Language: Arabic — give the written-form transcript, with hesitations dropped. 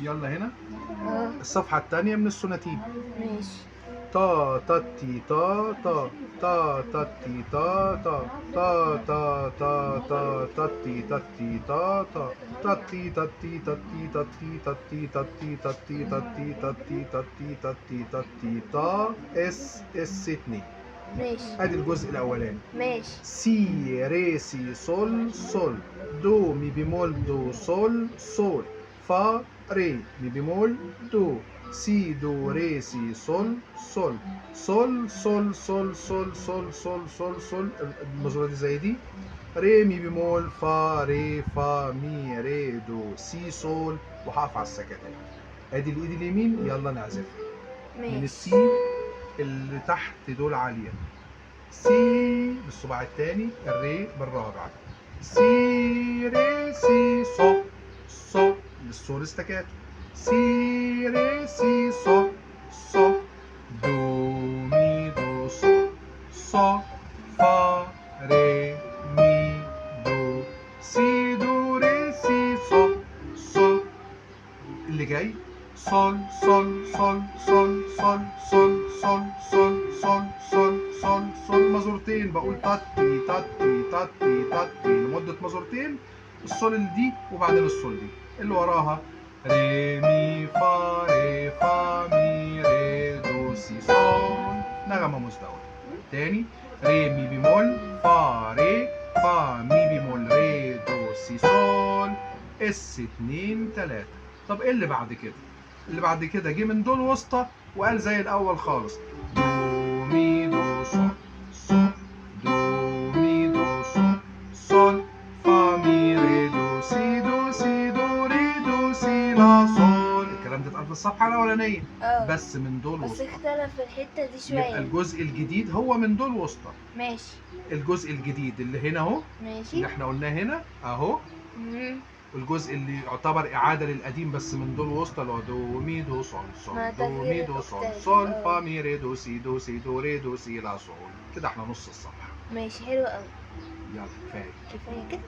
يلا هنا اه الصفحة التانية من السوناتين. ماشي. تا تا تي تا تا تا تا تي تا تا تا تا تا تا تا تي تا تي تا تا تا تي تا تي تا تي تا تي تا تي تا تي تا تي تا تي تا تي تا تي تا تي تا تي تا اس اس 2. ماشي. ادي الجزء الاولاني. ماشي. سي ري سي صول صول دو مي بيمول دو صول صول فا ري مي بيمول دو سي دو ري سي صول صول صول صول صول صول صول صول صول صول. المزورة دي زي دي. ري مي بيمول فا ري فا مي ري دو سي صول. وهقف على السكتات. ادي الايد اليمين يلا نعزفها من ماشي. السي اللي تحت دول عالية. سي بالصباع التاني، الري بالرابع. سي ري سي صو صو للصول ستاكاتو. سي ري سي صو صو دو مي دو صو صو فا ري مي دو سي دو ري سي صو صو. اللي جاي صول صول صول صول صول صول صول صول صول صول صول صول مزورتين. بقول تاتي تاتي تاتي تاتي لمدة مزورتين. الصول اللي دي وبعدين الصول دي اللي وراها. ري مي فا ري فا مي ري دو سي صول. نغمة مزدوجة. تاني. ري مي بيمول فا ري فا مي بيمول ري دو سي صول اس 2 3. طب ايه اللي بعد كده؟ اللي بعد كده جه من دول وسطى وقال زي الاول خالص. دو مي دو صول صول دو مي دو صول صول فا مي ري دو سي دو سي دو ري دو سي لا صول. الكلام ده اتقال في الصفحة الأولانية بس من دول بس وسطى. اختلف الحتة دي شوية. يبقى الجزء الجديد هو من دول وسطى. ماشي. الجزء الجديد اللي هنا اهو. ماشي. اللي احنا قلناه هنا اهو. الجزء اللي يعتبر إعادة للقديم بس من دول وسطى اللي هو دو مي دو صول صول مع دو مي تغيير دو صول الأوكتاف. صول فا مي ري دو سي دو سي دو ري دو سي لا صول. كده احنا نص الصفحة. ماشي حلو أوي. يلا كفاية. كفاية كده.